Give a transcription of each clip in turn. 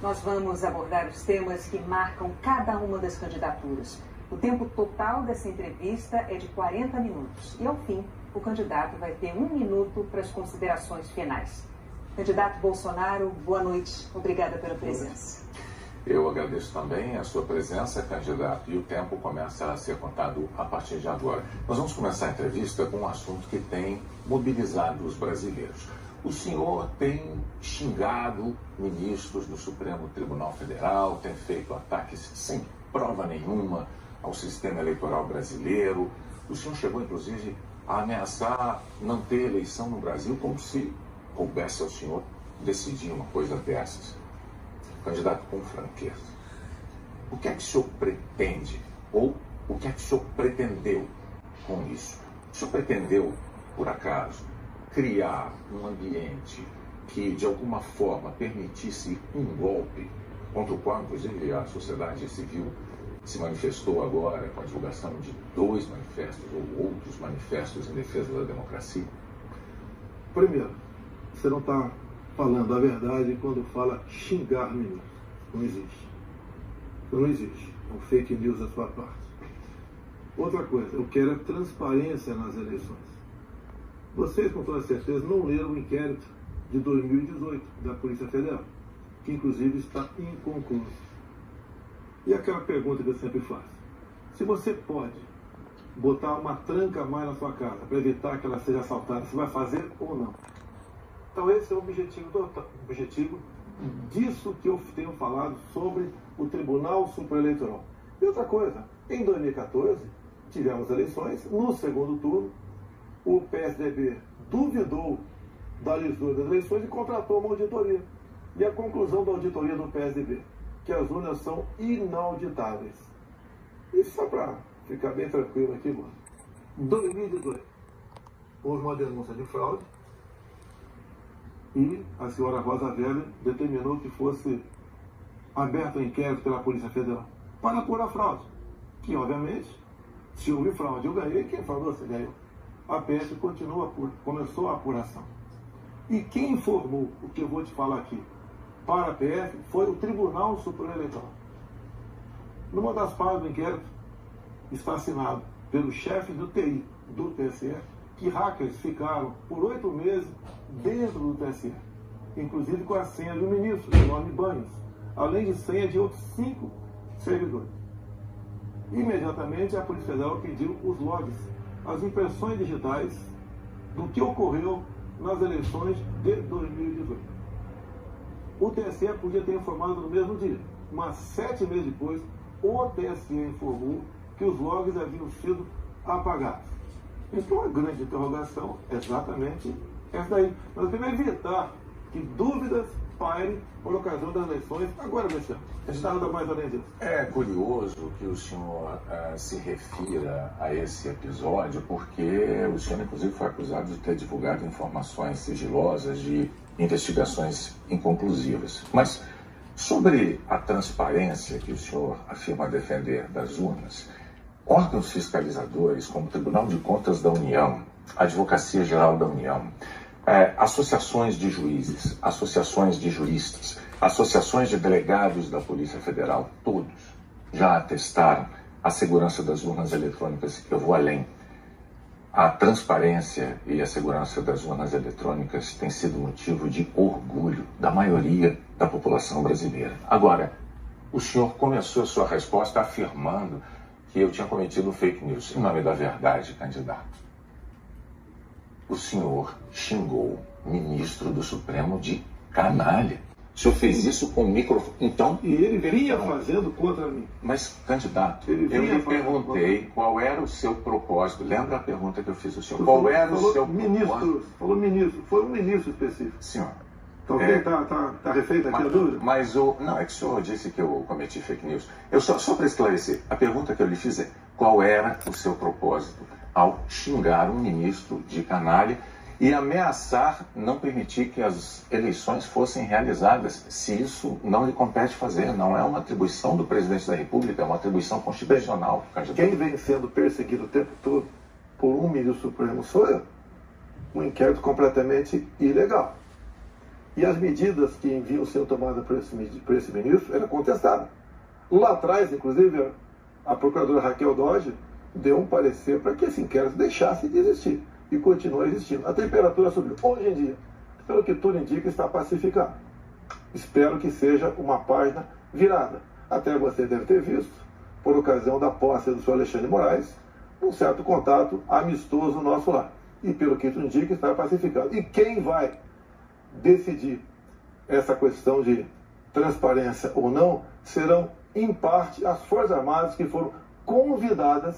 Nós vamos abordar os temas que marcam cada uma das candidaturas. O tempo total dessa entrevista é de 40 minutos. E, ao fim, o candidato vai ter 1 minuto para as considerações finais. Candidato Bolsonaro, boa noite. Obrigada pela presença. Eu agradeço também a sua presença, candidato, e o tempo começa a ser contado a partir de agora. Nós vamos começar a entrevista com um assunto que tem mobilizado os brasileiros. O senhor tem xingado ministros do Supremo Tribunal Federal, tem feito ataques sem prova nenhuma ao sistema eleitoral brasileiro. O senhor chegou, inclusive, a ameaçar não ter eleição no Brasil, como se coubesse ao senhor decidir uma coisa dessas. Candidato, com franqueza, o que é que o senhor pretende, ou o que é que o senhor pretendeu com isso? O senhor pretendeu, por acaso, criar um ambiente que, de alguma forma, permitisse um golpe, contra o qual, inclusive, a sociedade civil se manifestou agora com a divulgação de 2 manifestos ou outros manifestos em defesa da democracia? Primeiro, você não está falando a verdade quando fala xingar ministro. Não existe. Não existe. É um fake news da sua parte. Outra coisa, eu quero transparência nas eleições. Vocês, com toda certeza, não leram o inquérito de 2018 da Polícia Federal, que inclusive está inconcluso. E aquela pergunta que eu sempre faço: se você pode botar uma tranca a mais na sua casa para evitar que ela seja assaltada, você vai fazer ou não? Então esse é o objetivo disso que eu tenho falado sobre o Tribunal Superior Eleitoral. E outra coisa, em 2014 tivemos eleições, no segundo turno o PSDB duvidou da lisura das eleições e contratou uma auditoria. E a conclusão da auditoria do PSDB, que as urnas são inauditáveis. E só para ficar bem tranquilo aqui, mano, em 2018 houve uma denúncia de fraude, e a senhora Rosa Weber determinou que fosse aberto um inquérito pela Polícia Federal para apurar a fraude. Que, obviamente, se houve fraude, eu ganhei, quem fraudou, você ganhou. A PF começou a apuração. E quem informou o que eu vou te falar aqui para a PF foi o Tribunal Superior Eleitoral. Numa das partes do inquérito está assinado pelo chefe do TI do TSE que hackers ficaram por 8 meses dentro do TSE, inclusive com a senha do ministro, Enorme Banhos, além de senha de outros 5 servidores. Imediatamente a Polícia Federal pediu os logs, as impressões digitais do que ocorreu nas eleições de 2018. O TSE podia ter informado no mesmo dia, mas 7 meses depois, o TSE informou que os logs haviam sido apagados. Então a grande interrogação é exatamente essa daí. Nós devemos evitar que dúvidas pairem por ocasião das eleições agora nesse ano. Nada mais além disso. É curioso que o senhor se refira a esse episódio, porque o senhor, inclusive, foi acusado de ter divulgado informações sigilosas de investigações inconclusivas. Mas sobre a transparência que o senhor afirma defender das urnas, órgãos fiscalizadores como o Tribunal de Contas da União, a Advocacia Geral da União, associações de juízes, associações de juristas, associações de delegados da Polícia Federal, todos já atestaram a segurança das urnas eletrônicas. Eu vou além. A transparência e a segurança das urnas eletrônicas tem sido motivo de orgulho da maioria da população brasileira. Agora, o senhor começou a sua resposta afirmando que eu tinha cometido fake news. Em nome da verdade, candidato, o senhor xingou o ministro do Supremo de canalha. O senhor fez isso com o microfone. Então, e ele vinha fazendo contra mim. Mas, candidato, eu lhe perguntei qual era o seu propósito. Lembra a pergunta que eu fiz ao senhor? Qual era o seu propósito? Falou ministro. Foi um ministro específico. Senhor. Então, tá refeita aqui a dúvida? Mas não, é que o senhor disse que eu cometi fake news. Só para esclarecer, a pergunta que eu lhe fiz é: qual era o seu propósito ao xingar um ministro de canalha e ameaçar não permitir que as eleições fossem realizadas, se isso não lhe compete fazer? Não é uma atribuição do presidente da República, é uma atribuição constitucional. Quem vem sendo perseguido o tempo todo por um ministro supremo sou eu. Um inquérito completamente ilegal. E as medidas que enviam sendo tomadas por esse ministro eram contestadas. Lá atrás, inclusive, a procuradora Raquel Dodge deu um parecer para que esse inquérito deixasse de existir. E continua existindo. A temperatura subiu. Hoje em dia, pelo que tudo indica, está pacificado. Espero que seja uma página virada. Até você deve ter visto, por ocasião da posse do senhor Alexandre de Moraes, um certo contato amistoso nosso lá. E pelo que tudo indica, está pacificado. E quem vai decidir essa questão de transparência ou não serão, em parte, as Forças Armadas que foram convidadas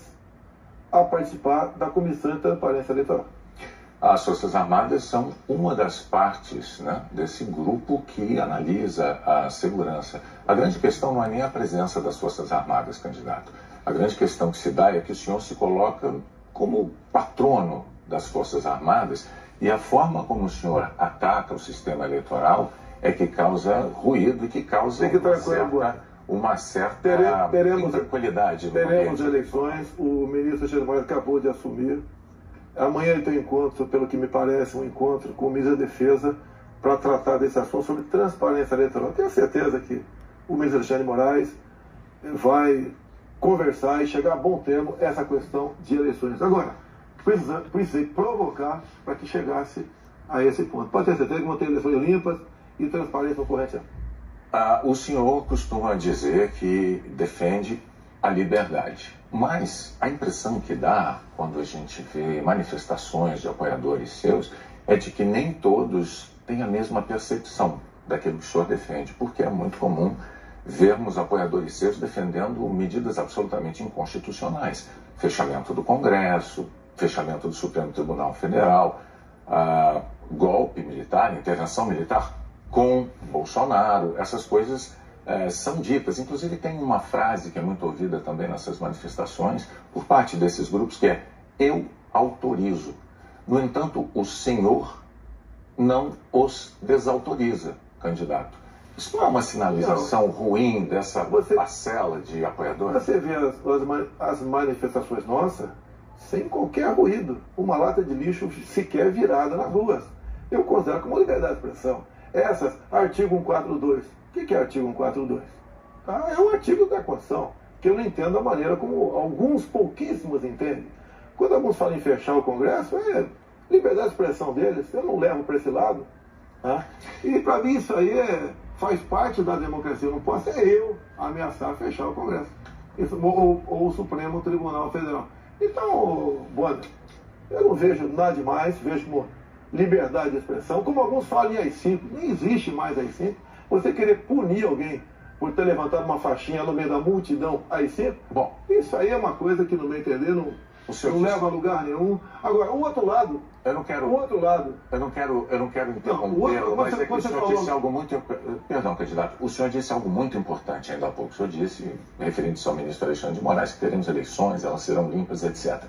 a participar da Comissão de Transparência Eleitoral. As Forças Armadas são uma das partes, né, desse grupo que analisa a segurança. A grande questão não é nem a presença das Forças Armadas, candidato. A grande questão que se dá é que o senhor se coloca como patrono das Forças Armadas e a forma como o senhor ataca o sistema eleitoral é que causa ruído e que causa uma certa intranquilidade. Teremos eleições, o ministro Alexandre de Moraes acabou de assumir. Amanhã ele tem um encontro, pelo que me parece, um encontro com o ministro da Defesa para tratar desse assunto sobre transparência eleitoral. Tenho certeza que o ministro Alexandre de Moraes vai conversar e chegar a bom termo essa questão de eleições. Agora, precisei provocar para que chegasse a esse ponto. Pode ter certeza que vão ter eleições limpas e transparência no corrente ano. O senhor costuma dizer que defende a liberdade, mas a impressão que dá quando a gente vê manifestações de apoiadores seus é de que nem todos têm a mesma percepção daquilo que o senhor defende, porque é muito comum vermos apoiadores seus defendendo medidas absolutamente inconstitucionais, fechamento do Congresso, fechamento do Supremo Tribunal Federal, golpe militar, intervenção militar com Bolsonaro, essas coisas são ditas. Inclusive tem uma frase que é muito ouvida também nessas manifestações por parte desses grupos que é: eu autorizo. No entanto, o senhor não os desautoriza, candidato. Isso não é uma sinalização ruim dessa parcela de apoiadores? Você vê as manifestações nossas sem qualquer ruído, uma lata de lixo sequer virada nas ruas. Eu considero como liberdade de expressão. Essas, artigo 142. O que é artigo 142? É um artigo da Constituição, que eu não entendo a maneira como alguns pouquíssimos entendem. Quando alguns falam em fechar o Congresso, é liberdade de expressão deles, eu não levo para esse lado. Tá? E para mim isso aí faz parte da democracia. Eu não posso eu ameaçar fechar o Congresso. Isso, ou o Supremo Tribunal Federal. Então, Bonner, eu não vejo nada demais, vejo como liberdade de expressão, como alguns falam em AI-5, nem existe mais AI-5. Você querer punir alguém por ter levantado uma faixinha no meio da multidão AI-5, bom, isso aí é uma coisa que, no meu entender, não leva a lugar nenhum. Agora, o outro lado... Eu não quero interromper, mas é que o senhor disse algo muito... Perdão, candidato. O senhor disse algo muito importante ainda há pouco. O senhor disse, referindo-se ao ministro Alexandre de Moraes, que teremos eleições, elas serão limpas, etc.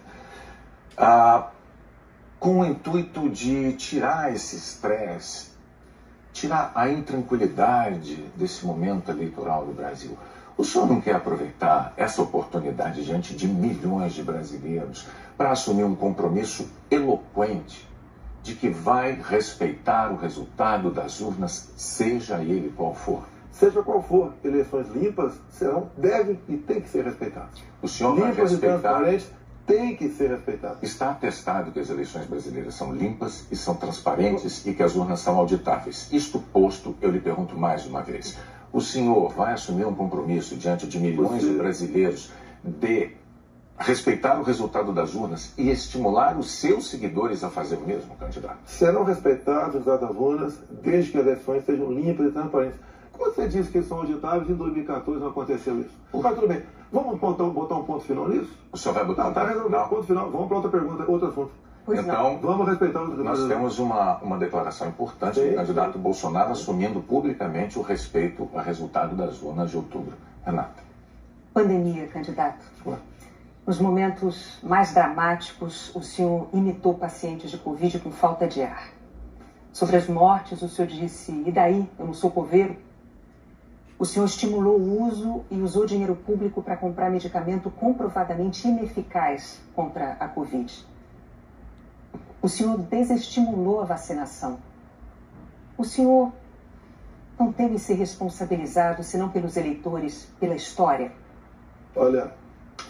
Com o intuito de tirar esse estresse, tirar a intranquilidade desse momento eleitoral do Brasil. O senhor não quer aproveitar essa oportunidade diante de milhões de brasileiros para assumir um compromisso eloquente de que vai respeitar o resultado das urnas, seja ele qual for? Seja qual for, eleições limpas devem e têm que ser respeitadas. O senhor vai respeitar... Limpas e transparentes têm que ser respeitadas. Está atestado que as eleições brasileiras são limpas e são transparentes e que as urnas são auditáveis. Isto posto, eu lhe pergunto mais uma vez. O senhor vai assumir um compromisso diante de milhões de brasileiros de respeitar o resultado das urnas e estimular os seus seguidores a fazer o mesmo, candidato? Serão respeitados os resultados das urnas desde que as eleições sejam limpas e transparentes. Como você disse que são auditáveis, em 2014 não aconteceu isso. Mas tudo bem. Vamos botar um ponto final nisso? O senhor vai botar um ponto final? Vamos para outra pergunta, outro assunto. Então, vamos respeitar os nós temos uma declaração importante do candidato Bolsonaro assumindo publicamente o respeito ao resultado das urnas de outubro. Renata. Pandemia, candidato. Nos momentos mais dramáticos, o senhor imitou pacientes de Covid com falta de ar. Sobre as mortes, o senhor disse, e daí? Eu não sou coveiro? O senhor estimulou o uso e usou dinheiro público para comprar medicamento comprovadamente ineficaz contra a Covid. O senhor desestimulou a vacinação. O senhor não teme ser responsabilizado, senão pelos eleitores, pela história? Olha,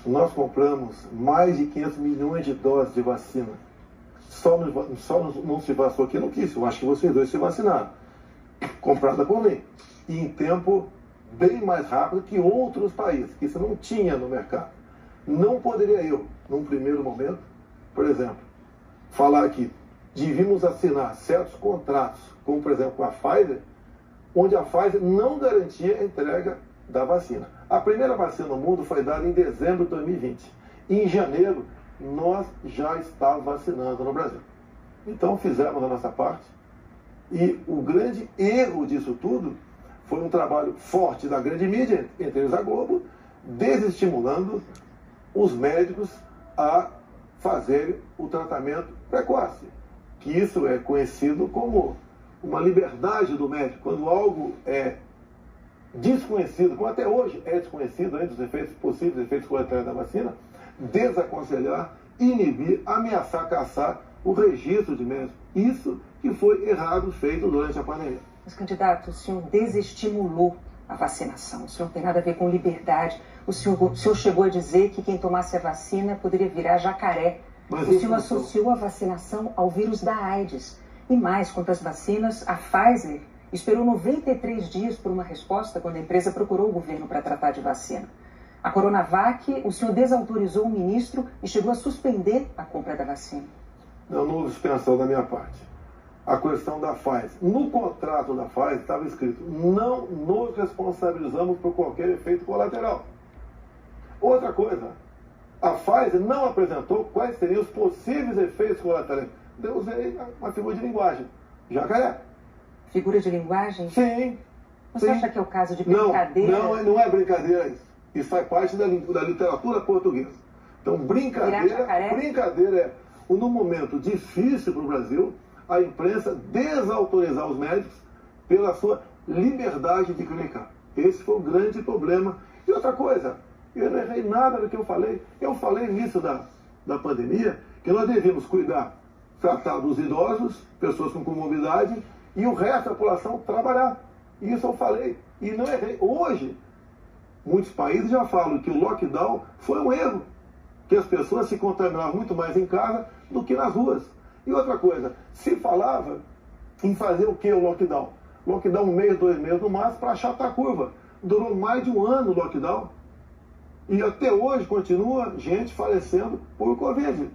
nós compramos mais de 500 milhões de doses de vacina. Só não se vacinou quem não quis. Eu acho que vocês dois se vacinaram. Comprada por mim. E em tempo bem mais rápido que outros países, que isso não tinha no mercado. Não poderia eu, num primeiro momento, por exemplo, falar que devíamos assinar certos contratos, como por exemplo com a Pfizer, onde a Pfizer não garantia a entrega da vacina. A primeira vacina no mundo foi dada em dezembro de 2020. E em janeiro, nós já estávamos vacinando no Brasil. Então fizemos a nossa parte. E o grande erro disso tudo foi um trabalho forte da grande mídia, entre eles a Globo, desestimulando os médicos a fazerem o tratamento precoce. Que isso é conhecido como uma liberdade do médico. Quando algo é desconhecido, como até hoje é desconhecido ainda os efeitos possíveis, efeitos colaterais da vacina, desaconselhar, inibir, ameaçar, caçar o registro de médicos. Isso que foi errado feito durante a pandemia. Mas, candidato, o senhor desestimulou a vacinação. O senhor não tem nada a ver com liberdade. O senhor chegou a dizer que quem tomasse a vacina poderia virar jacaré. Mas o senhor associou a vacinação ao vírus da AIDS. E mais, quanto às vacinas, a Pfizer esperou 93 dias por uma resposta quando a empresa procurou o governo para tratar de vacina. A Coronavac, o senhor desautorizou o ministro e chegou a suspender a compra da vacina. Não houve suspensão da minha parte. A questão da Pfizer. No contrato da Pfizer estava escrito: não nos responsabilizamos por qualquer efeito colateral. Outra coisa, a Pfizer não apresentou quais seriam os possíveis efeitos colaterais. Eu usei uma figura de linguagem. Jacaré. Figura de linguagem? Sim. Você acha que é o caso de brincadeira? Não é brincadeira isso. Isso faz parte da literatura portuguesa. Então, brincadeira é, num momento difícil para o Brasil, a imprensa desautorizar os médicos pela sua liberdade de clinicar. Esse foi o grande problema. E outra coisa, eu não errei nada do que eu falei. Eu falei no início da pandemia que nós devíamos tratar dos idosos, pessoas com comorbidade, e o resto da população trabalhar. Isso eu falei. E não errei. Hoje, muitos países já falam que o lockdown foi um erro, que as pessoas se contaminavam muito mais em casa do que nas ruas. E outra coisa, se falava em fazer o que o lockdown? Lockdown 1 mês, 2 meses no máximo para achatar a curva. Durou mais de um ano o lockdown. E até hoje continua gente falecendo por Covid.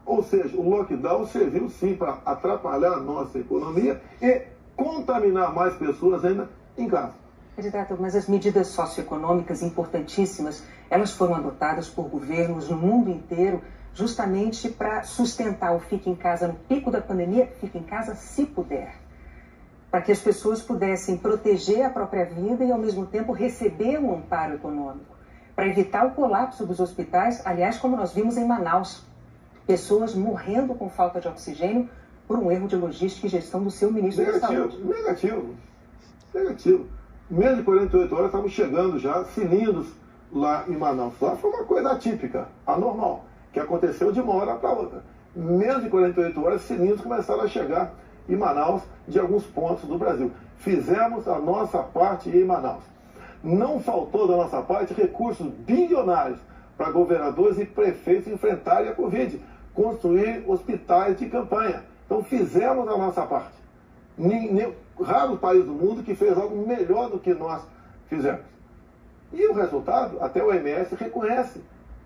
Ou seja, o lockdown serviu sim para atrapalhar a nossa economia e contaminar mais pessoas ainda em casa. Candidato, mas as medidas socioeconômicas importantíssimas, elas foram adotadas por governos no mundo inteiro justamente para sustentar o fique em casa no pico da pandemia, fique em casa se puder. Para que as pessoas pudessem proteger a própria vida e ao mesmo tempo receber um amparo econômico. Para evitar o colapso dos hospitais, aliás, como nós vimos em Manaus. Pessoas morrendo com falta de oxigênio por um erro de logística e gestão do seu ministro da Saúde. Negativo. Menos de 48 horas estavam chegando já cilindros lá em Manaus. Lá foi uma coisa atípica, anormal, que aconteceu de uma hora para outra. Menos de 48 horas, cilindros começaram a chegar em Manaus de alguns pontos do Brasil. Fizemos a nossa parte em Manaus. Não faltou da nossa parte recursos bilionários para governadores e prefeitos enfrentarem a Covid, construir hospitais de campanha. Então fizemos a nossa parte. Raro país do mundo que fez algo melhor do que nós fizemos. E o resultado, até o OMS reconhece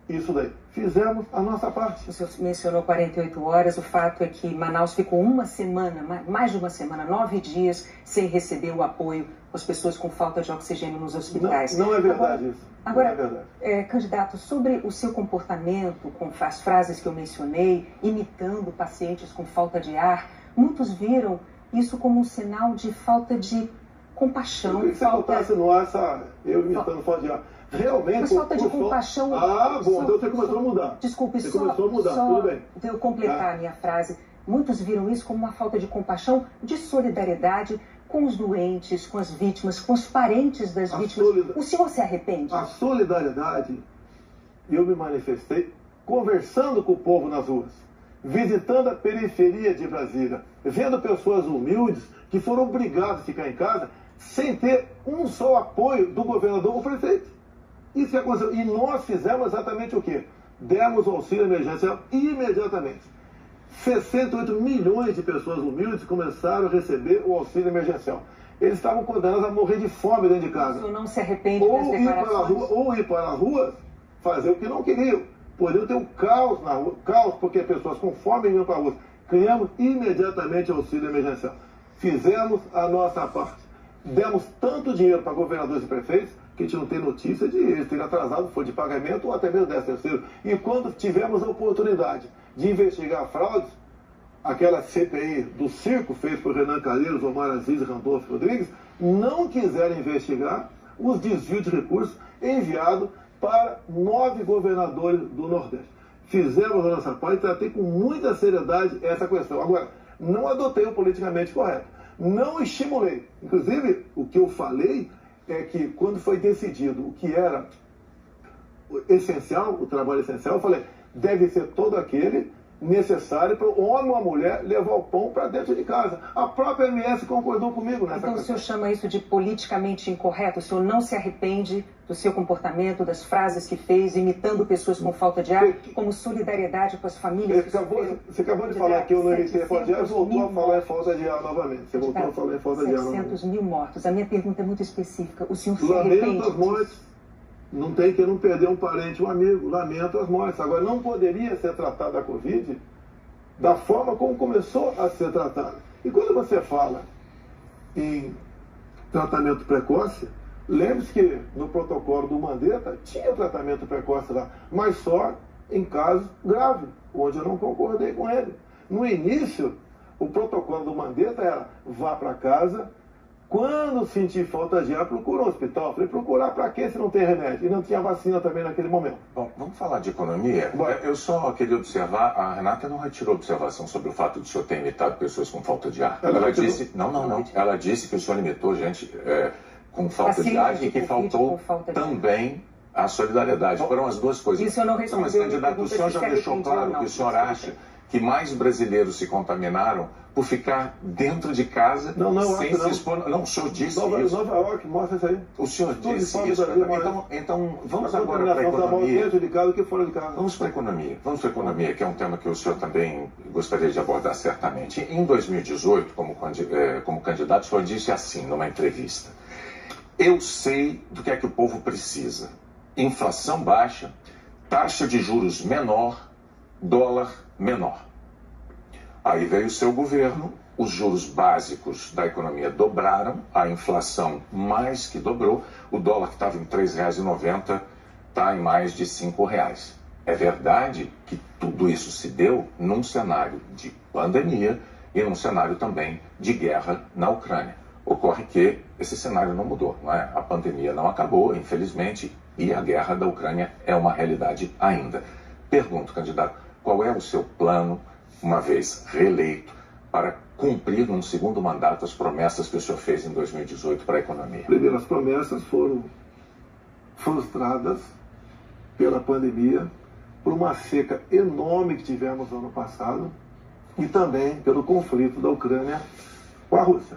isso daí. Fizemos a nossa parte. O senhor mencionou 48 horas, o fato é que Manaus ficou uma semana, mais de uma semana, 9 dias, sem receber o apoio das pessoas com falta de oxigênio nos hospitais. Não é verdade isso. Agora, não é verdade. Candidato, sobre o seu comportamento, com as frases que eu mencionei, imitando pacientes com falta de ar, muitos viram isso como um sinal de falta de compaixão. Eu queria que você botasse no ar eu imitando falta de ar. Realmente. Mas falta de compaixão. Bom, então você começou a mudar. Desculpe, você começou a mudar, tudo bem. Então eu completar a minha frase. Muitos viram isso como uma falta de compaixão, de solidariedade com os doentes, com as vítimas, com os parentes das vítimas. O senhor se arrepende? A solidariedade, eu me manifestei conversando com o povo nas ruas. visitando a periferia de Brasília, vendo pessoas humildes que foram obrigadas a ficar em casa sem ter um só apoio do governador ou prefeito. Isso que aconteceu. E nós fizemos exatamente o quê? Demos o auxílio emergencial imediatamente. 68 milhões de pessoas humildes começaram a receber o auxílio emergencial. Eles estavam condenados a morrer de fome dentro de casa. Isso não se arrepende das declarações? Ou ir para a rua, fazer o que não queriam. Poderiam ter um caos na rua, caos porque pessoas com fome iam para a rua. Criamos imediatamente o auxílio emergencial. Fizemos a nossa parte. Demos tanto dinheiro para governadores e prefeitos que a gente não tem notícia de eles terem atrasado, foi de pagamento ou até mesmo 13º. E quando tivemos a oportunidade de investigar fraudes, aquela CPI do circo feita por Renan Calheiros, Omar Aziz e Randolfo Rodrigues, não quiseram investigar os desvios de recursos enviados para 9 governadores do Nordeste. Fizemos a nossa parte e tratei com muita seriedade essa questão. Agora, não adotei o politicamente correto. Não estimulei. Inclusive, o que eu falei é que quando foi decidido o que era essencial, o trabalho essencial, eu falei, deve ser todo aquele necessário para o homem ou a mulher levar o pão para dentro de casa. A própria MS concordou comigo nessa Então o senhor chama isso de politicamente incorreto? O senhor não se arrepende do seu comportamento, das frases que fez, imitando pessoas com falta de ar, como solidariedade com as famílias? Você acabou de falar que eu não imitei a falta de ar e voltou a falar em falta de ar novamente. Você voltou a falar em falta de ar novamente. 700 mil mortos. A minha pergunta é muito específica. O senhor se arrepende? Lamento as mortes. Não tem que não perder um parente, um amigo. Lamento as mortes. Agora, não poderia ser tratada a Covid da forma como começou a ser tratada. E quando você fala em tratamento precoce, lembre-se que no protocolo do Mandetta tinha tratamento precoce lá, mas só em casos graves, onde eu não concordei com ele. No início, o protocolo do Mandetta era vá para casa, quando sentir falta de ar, procura um hospital. Falei, procurar para quê se não tem remédio? E não tinha vacina também naquele momento. Bom, vamos falar de economia? Eu só queria observar, a Renata não retirou observação sobre o fato de o senhor ter imitado pessoas com falta de ar. Ela disse, não. Ela disse que o senhor imitou gente com falta de ar e que faltou também a solidariedade. Bom, foram as duas coisas. Isso eu não respondi. Mas, candidato, o senhor já deixou claro que o senhor acha que mais brasileiros se contaminaram por ficar dentro de casa sem se expor. Não, o senhor disse isso. Nova York, mostra isso aí. O senhor disse isso. Então vamos agora para a economia. Dentro de casa que fora de casa. Vamos para a economia. Vamos para a economia, que é um tema que o senhor também gostaria de abordar certamente. Em 2018, como candidato, o senhor disse assim, numa entrevista: eu sei do que é que o povo precisa. Inflação baixa, taxa de juros menor, dólar menor. Aí veio o seu governo, os juros básicos da economia dobraram, a inflação mais que dobrou, o dólar que estava em R$ 3,90 está em mais de R$ 5,00. É verdade que tudo isso se deu num cenário de pandemia e num cenário também de guerra na Ucrânia. Ocorre que esse cenário não mudou, não é? A pandemia não acabou, infelizmente, e a guerra da Ucrânia é uma realidade ainda. Pergunto, candidato, qual é o seu plano, uma vez reeleito, para cumprir num segundo mandato as promessas que o senhor fez em 2018 para a economia? Primeiro, as promessas foram frustradas pela pandemia, por uma seca enorme que tivemos no ano passado e também pelo conflito da Ucrânia com a Rússia.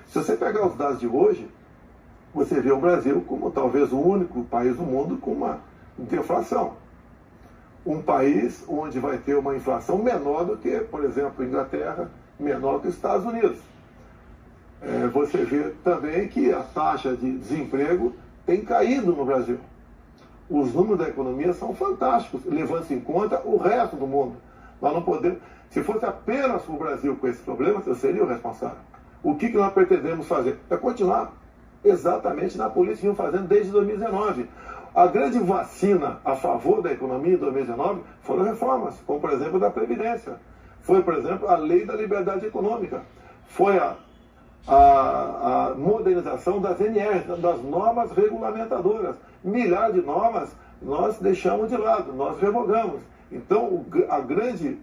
Se você pegar os dados de hoje, você vê o Brasil como talvez o único país do mundo com uma deflação. Um país onde vai ter uma inflação menor do que, por exemplo, a Inglaterra, menor que os Estados Unidos. Você vê também que a taxa de desemprego tem caído no Brasil. Os números da economia são fantásticos, levando-se em conta o resto do mundo. Nós não podemos... Se fosse apenas o Brasil com esses problemas, eu seria o responsável. O que nós pretendemos fazer? É continuar exatamente na política que estamos fazendo desde 2019. A grande vacina a favor da economia em 2019 foram reformas, como por exemplo da Previdência. Foi, por exemplo, a Lei da Liberdade Econômica. Foi a modernização das NRs, das normas regulamentadoras. Milhares de normas nós deixamos de lado, nós revogamos. Então, a grande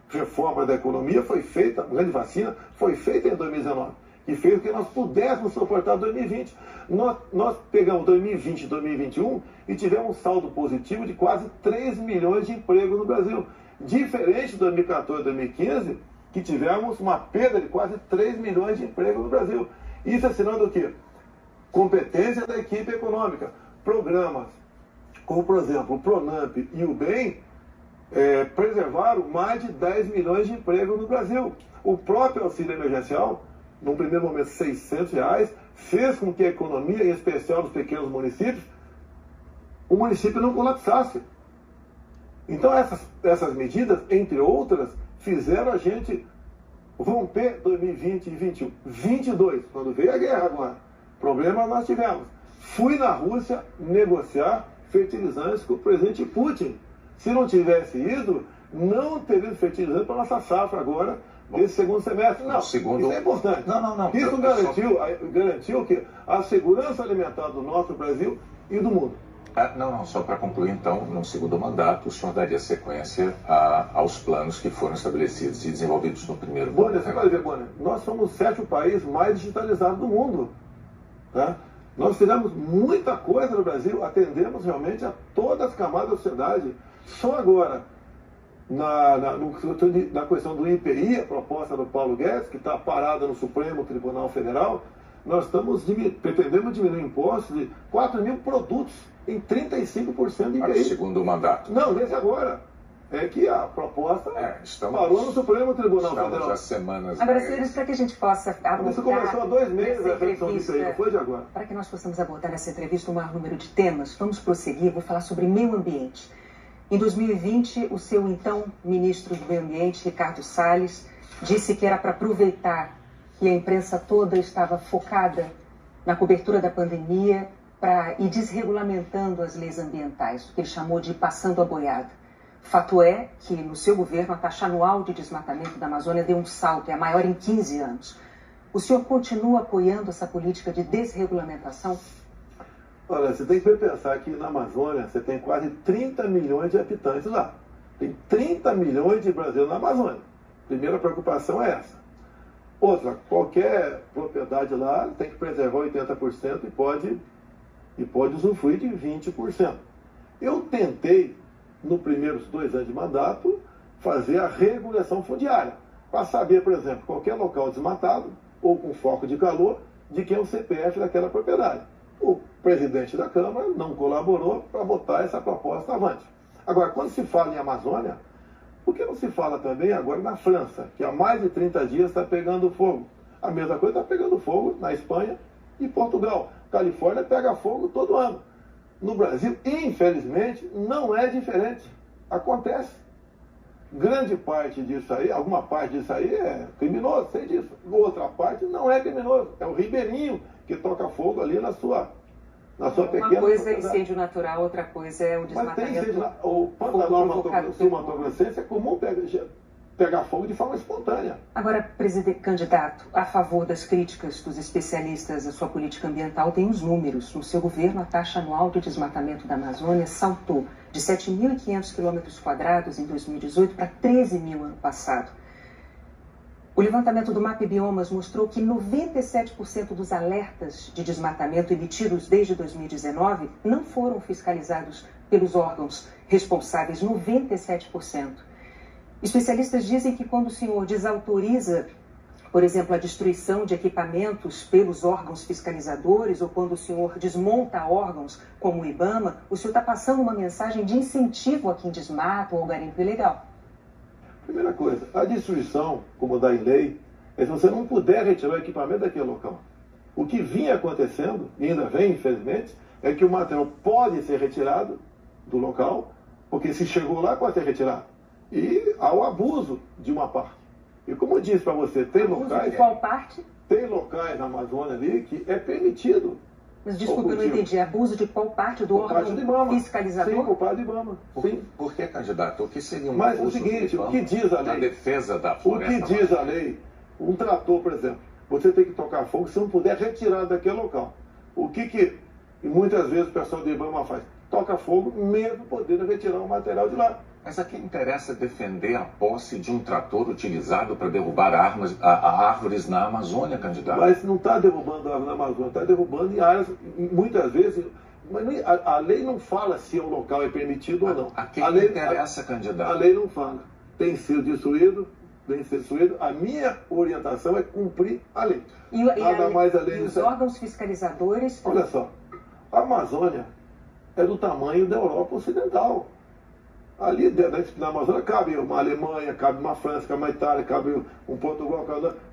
reforma da economia foi feita, a grande vacina foi feita em 2019. E fez com que nós pudéssemos suportar 2020. Nós pegamos 2020 e 2021 e tivemos um saldo positivo de quase 3 milhões de empregos no Brasil. Diferente de 2014 e 2015, que tivemos uma perda de quase 3 milhões de empregos no Brasil. Isso é sinal do quê? Competência da equipe econômica. Programas como, por exemplo, o Pronamp e o BEM preservaram mais de 10 milhões de empregos no Brasil. O próprio auxílio emergencial, num primeiro momento R$600, fez com que a economia, em especial nos pequenos municípios, o município não colapsasse. Então essas medidas, entre outras, fizeram a gente romper 2020 e 2021. 22, quando veio a guerra agora, problemas nós tivemos. Fui na Rússia negociar fertilizantes com o presidente Putin. Se não tivesse ido, não teria fertilizante para nossa safra agora, desse segundo semestre. Não, isso é importante. Não. Isso garantiu que a segurança alimentar do nosso Brasil e do mundo. Só para concluir, então, no segundo mandato, o senhor daria sequência aos planos que foram estabelecidos e desenvolvidos no primeiro mandato. Bonner, você vai ver, Bonner, nós somos o 7º país mais digitalizado do mundo. Tá? Nós fizemos muita coisa no Brasil, atendemos realmente a todas as camadas da sociedade. Só agora, na questão do IPI, a proposta do Paulo Guedes, que está parada no Supremo Tribunal Federal, nós pretendemos diminuir impostos de 4 mil produtos em 35% de IPI. Para o segundo mandato. Não, nesse agora. É que a proposta parou no Supremo Tribunal Federal. Há semanas. Agora, senhores, para que a gente possa abordar... Isso começou há 2 meses a redução disso aí, não foi de agora. Para que nós possamos abordar nessa entrevista o maior número de temas, vamos prosseguir, vou falar sobre meio ambiente. Em 2020, o seu então ministro do Meio Ambiente, Ricardo Salles, disse que era para aproveitar que a imprensa toda estava focada na cobertura da pandemia para ir desregulamentando as leis ambientais, o que ele chamou de passando a boiada. Fato é que, no seu governo, a taxa anual de desmatamento da Amazônia deu um salto, é a maior em 15 anos. O senhor continua apoiando essa política de desregulamentação? Olha, você tem que pensar que na Amazônia você tem quase 30 milhões de habitantes lá. Tem 30 milhões de brasileiros na Amazônia. Primeira preocupação é essa. Outra, qualquer propriedade lá tem que preservar 80% e pode usufruir de 20%. Eu tentei, nos primeiros 2 anos de mandato, fazer a regulação fundiária, para saber, por exemplo, qualquer local desmatado ou com foco de calor, de quem é o CPF daquela propriedade. O presidente da Câmara não colaborou para botar essa proposta avante. Agora, quando se fala em Amazônia, por que não se fala também agora na França, que há mais de 30 dias está pegando fogo? A mesma coisa está pegando fogo na Espanha e Portugal. Califórnia pega fogo todo ano. No Brasil, infelizmente, não é diferente. Acontece. Grande parte disso aí, alguma parte disso aí é criminoso, sei disso. Outra parte não é criminoso. É o ribeirinho que toca fogo ali na sua pequena... Uma coisa é incêndio natural, outra coisa é o desmatamento. Mas tem incêndio... O Pantanal Sul-Mato-Grossense é comum pegar fogo de forma espontânea. Agora, candidato, a favor das críticas dos especialistas à sua política ambiental, tem os números. No seu governo, a taxa anual de desmatamento da Amazônia saltou de 7.500 km² em 2018 para 13 mil ano passado. O levantamento do MAP Biomas mostrou que 97% dos alertas de desmatamento emitidos desde 2019 não foram fiscalizados pelos órgãos responsáveis, 97%. Especialistas dizem que quando o senhor desautoriza, por exemplo, a destruição de equipamentos pelos órgãos fiscalizadores, ou quando o senhor desmonta órgãos como o IBAMA, o senhor está passando uma mensagem de incentivo a quem desmata ou garimpo ilegal. Primeira coisa, a destruição, como dá em lei, é se você não puder retirar o equipamento daquele local. O que vinha acontecendo, e ainda vem, infelizmente, é que o material pode ser retirado do local, porque se chegou lá, pode ser retirado. E há o abuso de uma parte. E como eu disse para você, tem locais... De qual parte? Tem locais na Amazônia ali que é permitido. Mas desculpa, eu não entendi. Abuso de qual parte do órgão fiscalizador? Sim, por parte do IBAMA. Por que, candidato? O que seria um Mas o seguinte, o que diz a lei? Na defesa da floresta. O que diz a lei? Um trator, por exemplo, você tem que tocar fogo se não puder retirar daquele local. O que muitas vezes o pessoal do IBAMA faz? Toca fogo mesmo podendo retirar o material de lá. Mas a quem interessa defender a posse de um trator utilizado para derrubar árvores na Amazônia, candidato? Mas não está derrubando árvores na Amazônia, está derrubando em áreas, muitas vezes, Mas a lei não fala se o local é permitido ou não. A quem a lei, interessa, candidato? A lei não fala. Tem sido destruído, tem sido destruído. A minha orientação é cumprir a lei. Nada mais a lei. E os órgãos fiscalizadores... Olha só, a Amazônia é do tamanho da Europa Ocidental. Ali dentro da Amazônia cabe uma Alemanha, cabe uma França, cabe uma Itália, cabe um Portugal,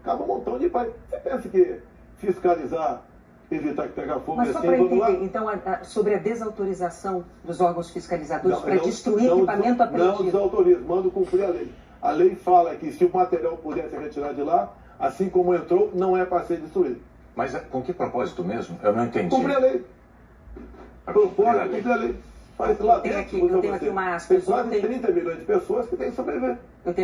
cabe um montão de países. Você pensa que fiscalizar, evitar que pegue fogo Mas só assim, para vamos lá? entender, então, sobre a desautorização dos órgãos fiscalizadores para destruir equipamento apreendido. Não desautoriza, mando cumprir a lei. A lei fala que se o material puder ser retirado de lá, assim como entrou, não é para ser destruído. Mas com que propósito mesmo? Eu não entendi. Cumprir a lei. Propõe, cumprir a lei. Faz lá dentro, eu tenho aqui uma aspas. Tem quase 30 milhões de pessoas que têm que sobreviver. Eu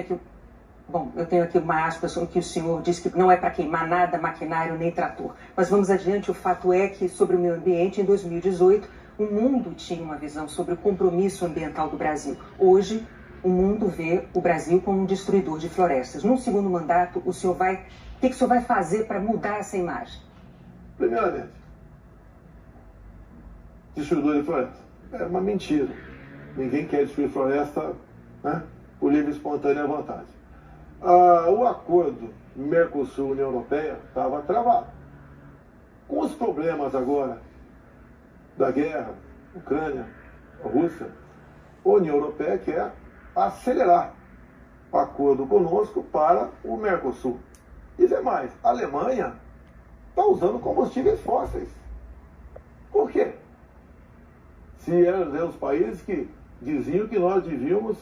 tenho aqui uma aspas que o senhor disse que não é para queimar nada, maquinário nem trator. Mas vamos adiante, o fato é que sobre o meio ambiente, em 2018, o mundo tinha uma visão sobre o compromisso ambiental do Brasil. Hoje, o mundo vê o Brasil como um destruidor de florestas. Num segundo mandato, o que o senhor vai fazer para mudar essa imagem? Primeiramente, destruidor de floresta. É uma mentira. Ninguém quer destruir floresta, né, por livre e espontânea vontade. O acordo Mercosul-União Europeia estava travado. Com os problemas agora da guerra, Ucrânia, Rússia, a União Europeia quer acelerar o acordo conosco para o Mercosul. Dizer mais, a Alemanha está usando combustíveis fósseis. Por quê? Se eram os países que diziam que nós devíamos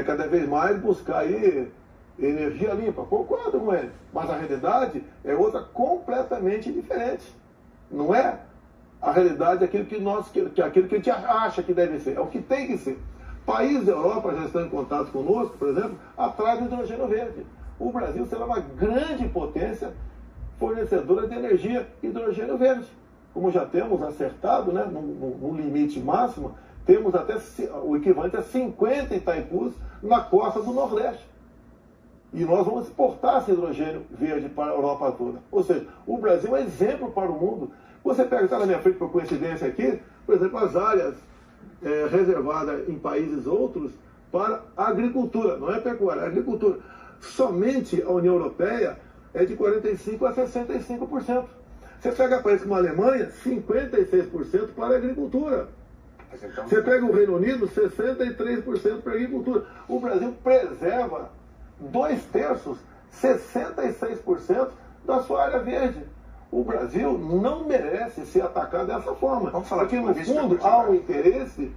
cada vez mais buscar aí energia limpa. Concordo com ele. Mas a realidade é outra completamente diferente. Não é a realidade aquilo que aquilo que a gente acha que deve ser. É o que tem que ser. Países da Europa já estão em contato conosco, por exemplo, atrás do hidrogênio verde. O Brasil será uma grande potência fornecedora de energia hidrogênio verde. Como já temos acertado, né, no limite máximo, temos até o equivalente a 50 Itaipus na costa do Nordeste. E nós vamos exportar esse hidrogênio verde para a Europa toda. Ou seja, o Brasil é exemplo para o mundo. Você pega, está na minha frente por coincidência aqui, por exemplo, as áreas reservadas em países outros para a agricultura, não é pecuária, é agricultura. Somente a União Europeia é de 45% a 65%. Você pega países como a Alemanha, 56% para a agricultura. Você pega o Reino Unido, 63% para a agricultura. O Brasil preserva 2/3, 66% da sua área verde. O Brasil não merece ser atacado dessa forma. Porque, no fundo, há um interesse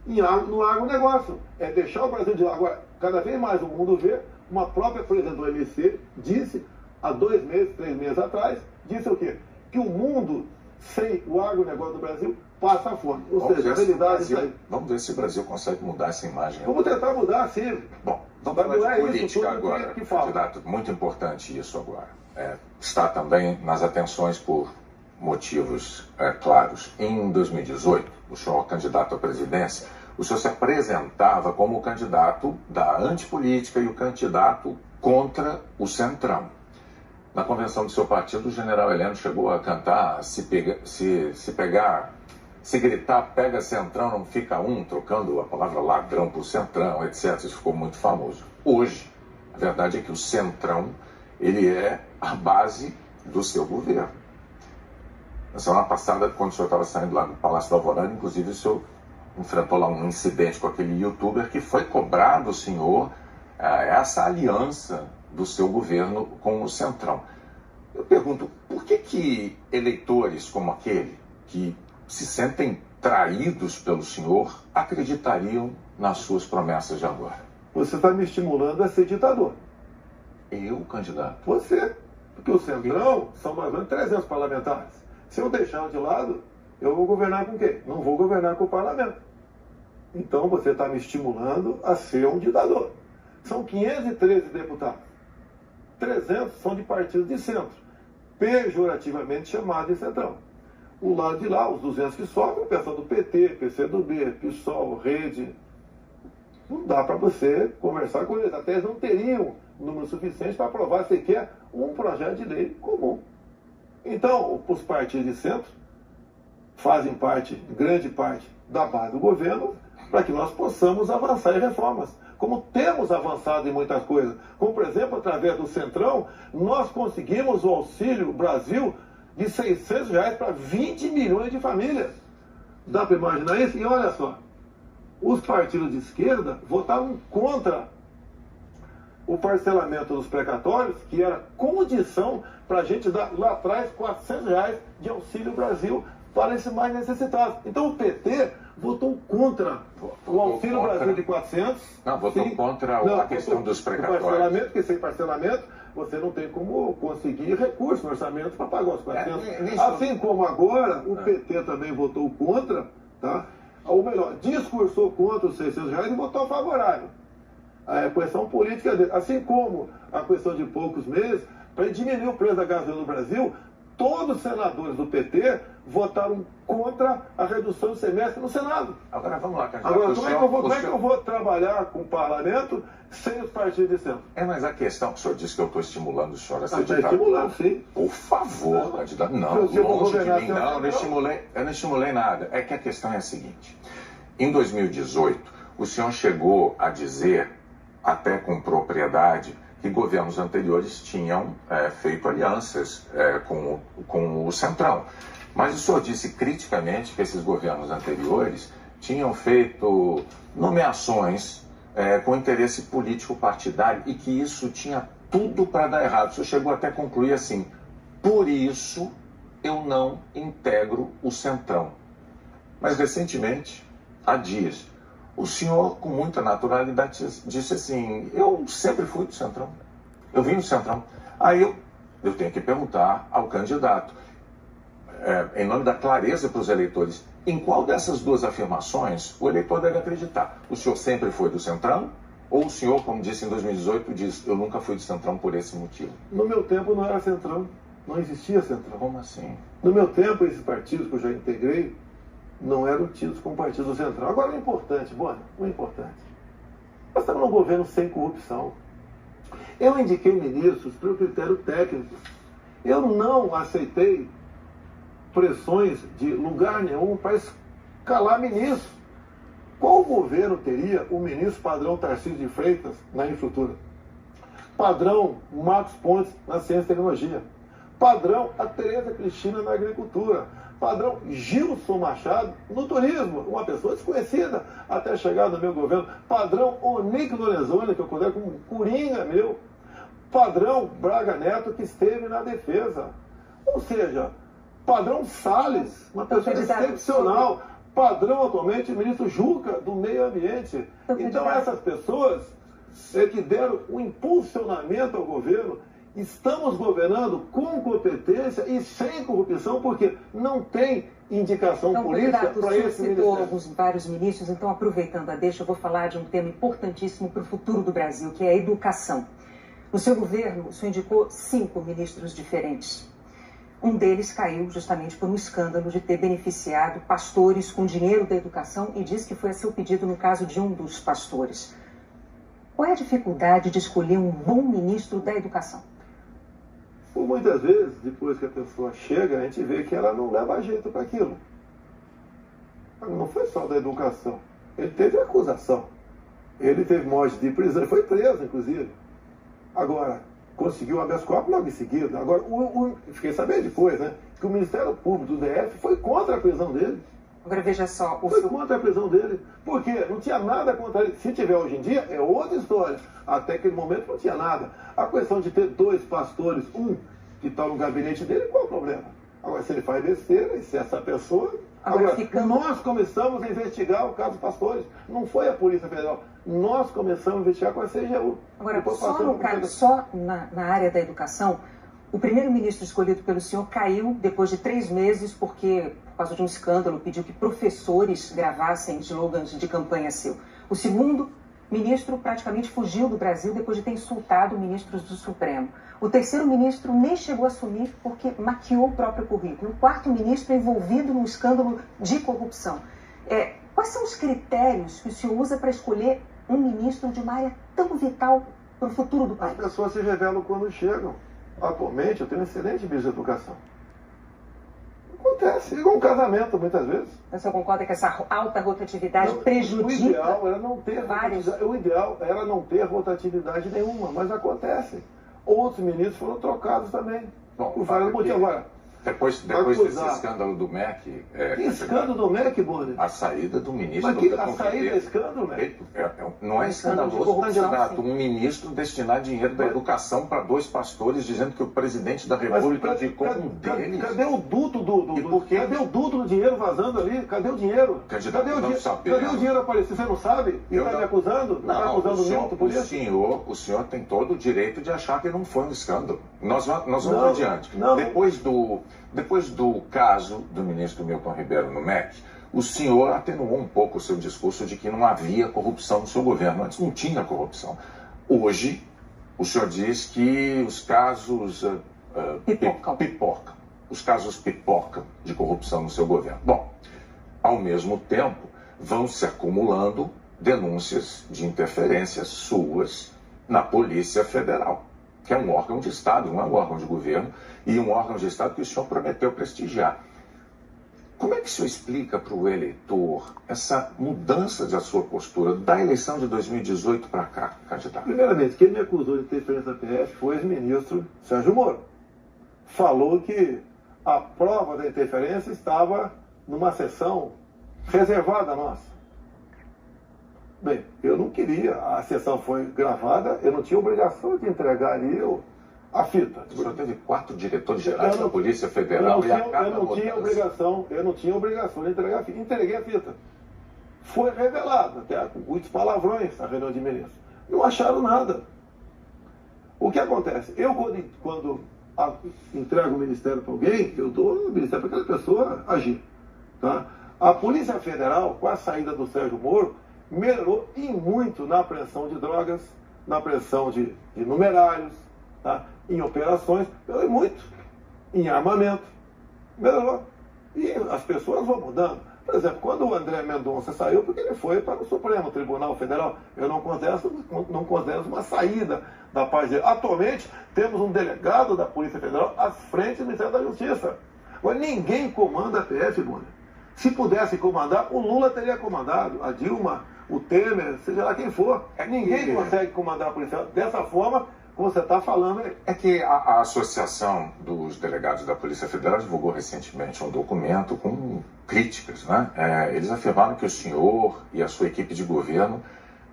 no agronegócio. É deixar o Brasil de lado. Agora, cada vez mais o mundo vê, uma própria presidente do OMC disse, há 2 meses, 3 meses atrás, disse o quê? Que o mundo sem o agronegócio do Brasil passa fome. Ou seja, a realidade está aí. Vamos ver se o Brasil consegue mudar essa imagem. Vamos tentar mudar, sim. Bom, vamos falar de política agora, candidato. Muito importante isso agora. Está também nas atenções por motivos claros. Em 2018, o senhor candidato à presidência, o senhor se apresentava como o candidato da antipolítica e o candidato contra o Centrão. Na convenção do seu partido, o general Heleno chegou a cantar, se gritar, pega Centrão, não fica um, trocando a palavra ladrão por Centrão, etc. Isso ficou muito famoso. Hoje, a verdade é que o Centrão, ele é a base do seu governo. Na semana passada, quando o senhor estava saindo lá do Palácio da Alvorada, inclusive o senhor enfrentou lá um incidente com aquele youtuber que foi cobrar do senhor essa aliança do seu governo com o Centrão. Eu pergunto, por que eleitores como aquele, que se sentem traídos pelo senhor, acreditariam nas suas promessas de agora? Você está me estimulando a ser ditador. Eu, candidato? Você. Porque o Centrão são mais ou menos 300 parlamentares. Se eu deixar de lado, eu vou governar com quem? Não vou governar com o parlamento. Então você está me estimulando a ser um ditador. São 513 deputados. 300 são de partidos de centro, pejorativamente chamados de Centrão. O lado de lá, os 200 que sobram, o pessoal do PT, PCdoB, PSOL, Rede. Não dá para você conversar com eles. Até eles não teriam número suficiente para aprovar sequer um projeto de lei comum. Então, os partidos de centro fazem parte, grande parte, da base do governo, para que nós possamos avançar em reformas. Como temos avançado em muitas coisas. Como, por exemplo, através do Centrão, nós conseguimos o Auxílio Brasil de R$600 para 20 milhões de famílias. Dá para imaginar isso? E olha só, os partidos de esquerda votaram contra o parcelamento dos precatórios, que era condição para a gente dar lá atrás R$400 de Auxílio Brasil para esses mais necessitados. Então o PT votou contra o Auxílio Brasil de 400. Não, votou contra a questão dos precatórios. Parcelamento, porque sem parcelamento você não tem como conseguir recurso no orçamento para pagar os 400. Assim como agora o PT também votou contra, tá? Ou melhor, discursou contra os R$600 e votou favorável. A questão política dele. Assim como a questão de poucos meses, para diminuir o preço da gasolina no Brasil, todos os senadores do PT votaram contra a redução do semestre no Senado. Agora vamos lá, candidato. Agora, como é que eu vou trabalhar com o parlamento sem os partidos de centro? Mas a questão, o senhor disse que eu estou estimulando o senhor a ser Está ditador. estimulando, sim. Por favor, candidato. Não, longe de mim, não, eu não estimulei nada. É que a questão é a seguinte. Em 2018, o senhor chegou a dizer, até com propriedade, que governos anteriores tinham feito alianças com o Centrão. Mas o senhor disse criticamente que esses governos anteriores tinham feito nomeações com interesse político partidário e que isso tinha tudo para dar errado. O senhor chegou até a concluir assim: por isso eu não integro o Centrão. Mas recentemente, há dias, o senhor, com muita naturalidade, disse assim: eu sempre fui do Centrão, eu vim do Centrão. Aí eu tenho que perguntar ao candidato, em nome da clareza para os eleitores, em qual dessas duas afirmações o eleitor deve acreditar? O senhor sempre foi do Centrão? Ou o senhor, como disse em 2018, diz: eu nunca fui do Centrão por esse motivo? No meu tempo não era Centrão, não existia Centrão. Como assim? No meu tempo, esses partidos que eu já integrei não eram tidos como partido central. Agora, o importante, nós estamos num governo sem corrupção. Eu indiquei ministros pelo critério técnico. Eu não aceitei pressões de lugar nenhum para escalar ministro. Qual governo teria o ministro padrão Tarcísio de Freitas na infraestrutura? Padrão Marcos Pontes na ciência e tecnologia? Padrão a Tereza Cristina na agricultura? Padrão Gilson Machado no turismo, uma pessoa desconhecida até chegar no meu governo. Padrão Onick Lorenzoni, que eu considero como um coringa meu. Padrão Braga Neto, que esteve na defesa. Ou seja, padrão Salles, uma pessoa excepcional. Padrão atualmente o ministro Juca, do meio ambiente. Então essas pessoas que deram o impulsionamento ao governo. Estamos governando com competência e sem corrupção, porque não tem indicação política para esse ministério. Vários ministros, então, aproveitando a deixa, eu vou falar de um tema importantíssimo para o futuro do Brasil, que é a educação. No seu governo, o senhor indicou 5 ministros diferentes. Um deles caiu justamente por um escândalo de ter beneficiado pastores com dinheiro da educação e diz que foi a seu pedido no caso de um dos pastores. Qual é a dificuldade de escolher um bom ministro da educação? Por muitas vezes, depois que a pessoa chega, a gente vê que ela não leva jeito para aquilo. Não foi só da educação. Ele teve acusação. Ele teve morte de prisão. Ele foi preso, inclusive. Agora, conseguiu habeas corpus logo em seguida. Agora, fiquei sabendo depois, né? Que o Ministério Público do DF foi contra a prisão dele. Agora, veja só... Foi contra a prisão dele. Por quê? Não tinha nada contra ele. Se tiver hoje em dia, é outra história. Até aquele momento não tinha nada. A questão de ter 2 pastores, um que está no gabinete dele, qual é o problema? Agora, se ele faz besteira, e se essa pessoa... Agora, nós começamos a investigar o caso dos pastores. Não foi a Polícia Federal. Nós começamos a investigar com a CGU. Agora, só na área da educação, o primeiro-ministro escolhido pelo senhor caiu depois de 3 meses porque, por causa de um escândalo, pediu que professores gravassem slogans de campanha seu. O segundo ministro praticamente fugiu do Brasil depois de ter insultado ministros do Supremo. O terceiro ministro nem chegou a assumir porque maquiou o próprio currículo. O quarto ministro é envolvido num escândalo de corrupção. Quais são os critérios que o senhor usa para escolher um ministro de uma área tão vital para o futuro do país? As pessoas se revelam quando chegam. Atualmente, eu tenho um excelente ministro da Educação. Acontece, igual um casamento, muitas vezes. Mas você concorda que essa alta rotatividade prejudica? O ideal era não ter vários... o ideal era não ter rotatividade nenhuma, mas acontece. Outros ministros foram trocados também. Bom, por vários motivos. Agora, depois desse escândalo do MEC... Que escândalo do MEC, Boni? A saída do ministro... A saída é escândalo, MEC? Não é escandaloso, candidato. Um ministro destinar dinheiro da educação para 2 pastores, dizendo que o presidente da República indicou um deles. Cadê o duto cadê o duto do dinheiro vazando ali? Cadê o dinheiro? Cadê o dinheiro aparecendo? Você não sabe? E está me acusando? Está acusando o Milton por isso? O senhor tem todo o direito de achar que não foi um escândalo. Nós vamos adiante. Depois do caso do ministro Milton Ribeiro no MEC, o senhor atenuou um pouco o seu discurso de que não havia corrupção no seu governo. Antes não tinha corrupção. Hoje, o senhor diz que os casos pipocam. Os casos pipocam de corrupção no seu governo. Bom, ao mesmo tempo, vão se acumulando denúncias de interferências suas na Polícia Federal, que é um órgão de Estado, não é um órgão de governo, e um órgão de Estado que o senhor prometeu prestigiar. Como é que o senhor explica para o eleitor essa mudança da sua postura da eleição de 2018 para cá, candidato? Primeiramente, quem me acusou de interferência da PF foi o ex-ministro Sérgio Moro. Falou que a prova da interferência estava numa sessão reservada a nós. Bem, eu não queria, a sessão foi gravada, eu não tinha obrigação de entregar ali a fita. O senhor teve 4 diretores gerais da Polícia Federal eu não tinha obrigação de entregar a fita. Entreguei a fita. Foi revelado, até com muitos palavrões na reunião de ministros. Não acharam nada. O que acontece? Eu, quando entrego o ministério para alguém, eu dou o ministério para aquela pessoa agir. Tá? A Polícia Federal, com a saída do Sérgio Moro, melhorou e muito na apreensão de drogas, na apreensão de numerários, tá? Em operações, melhorou muito. Em armamento, melhorou. E as pessoas vão mudando. Por exemplo, quando o André Mendonça saiu, porque ele foi para o Supremo Tribunal Federal, eu não considero uma saída da paz dele. Atualmente, temos um delegado da Polícia Federal à frente do Ministério da Justiça. Agora, ninguém comanda a PF, Boni. Se pudesse comandar, o Lula teria comandado, a Dilma, o Temer, seja lá quem for. Ninguém consegue comandar a polícia dessa forma como você está falando. É que a Associação dos Delegados da Polícia Federal divulgou recentemente um documento com críticas, né? Eles afirmaram que o senhor e a sua equipe de governo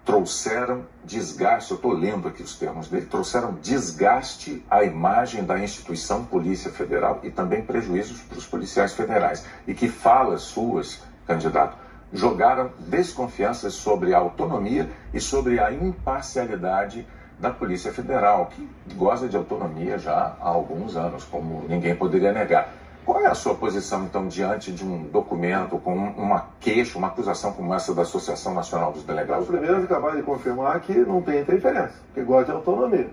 trouxeram desgaste, eu estou lendo aqui os termos dele, trouxeram desgaste à imagem da instituição Polícia Federal e também prejuízos para os policiais federais. E que falas suas, candidato, jogaram desconfianças sobre a autonomia e sobre a imparcialidade da Polícia Federal, que goza de autonomia já há alguns anos, como ninguém poderia negar. Qual é a sua posição, então, diante de um documento com uma queixa, uma acusação como essa da Associação Nacional dos Delegados? Primeiro, eu acabei de confirmar que não tem interferência, que gosta de autonomia.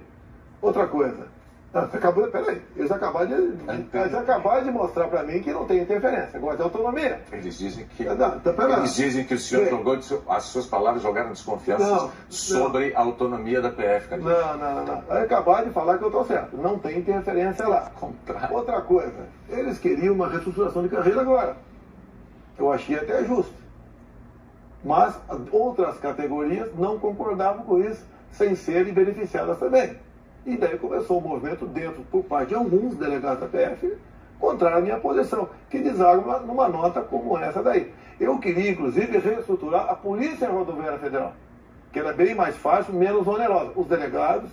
Outra coisa, eles acabaram de mostrar para mim que não tem interferência, gosta de autonomia. Eles dizem que o senhor jogou, as suas palavras jogaram desconfiança sobre a autonomia da PF. Não. Acabaram de falar que eu estou certo, não tem interferência lá. Outra coisa, eles queriam uma reestruturação de carreira agora. Eu achei até justo. Mas outras categorias não concordavam com isso, sem serem beneficiadas também. E daí começou um movimento por parte de alguns delegados da PF, contrário à minha posição, que desagam numa nota como essa daí. Eu queria, inclusive, reestruturar a Polícia Rodoviária Federal, que era bem mais fácil, menos onerosa. Os delegados,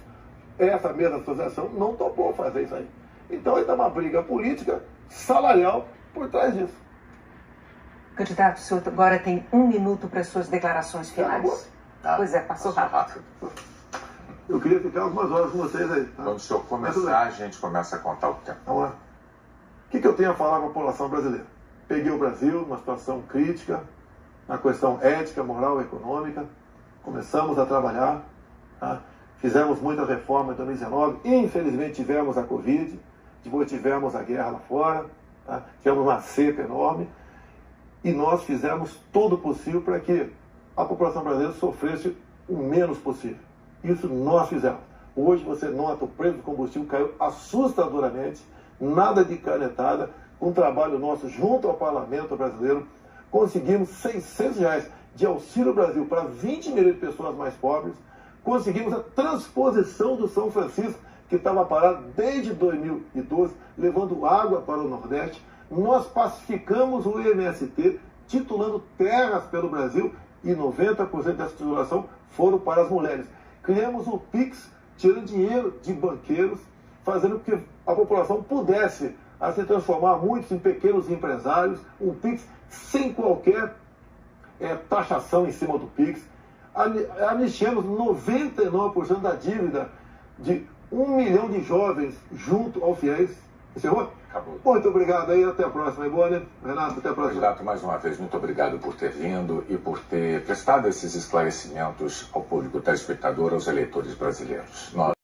essa mesma associação, não topou fazer isso aí. Então, está uma briga política, salarial, por trás disso. Candidato, o senhor agora tem 1 minuto para suas declarações finais. Pois é, passou rápido. Eu queria ficar algumas horas com vocês aí. Tá? Quando o senhor começar, a gente começa a contar o tempo. Vamos lá. O que eu tenho a falar para a população brasileira? Peguei o Brasil numa situação crítica, na questão ética, moral e econômica. Começamos a trabalhar. Tá? Fizemos muitas reformas em 2019. Infelizmente tivemos a Covid. Depois tivemos a guerra lá fora. Tá? Tivemos uma seca enorme. E nós fizemos todo o possível para que a população brasileira sofresse o menos possível. Isso nós fizemos. Hoje você nota o preço do combustível caiu assustadoramente, nada de canetada, com um trabalho nosso junto ao Parlamento brasileiro, conseguimos R$600 de Auxílio Brasil para 20 milhões de pessoas mais pobres, conseguimos a transposição do São Francisco, que estava parado desde 2012, levando água para o Nordeste. Nós pacificamos o MST, titulando terras pelo Brasil, e 90% dessa titulação foram para as mulheres. Criamos o PIX, tirando dinheiro de banqueiros, fazendo com que a população pudesse se transformar muitos em pequenos empresários, um PIX sem qualquer taxação em cima do PIX. Anistiamos 99% da dívida de 1 milhão de jovens junto ao FIES. Encerrou? Acabou. Muito obrigado aí, até a próxima. Renato, até a próxima. Candidato, mais uma vez, muito obrigado por ter vindo e por ter prestado esses esclarecimentos ao público telespectador, aos eleitores brasileiros.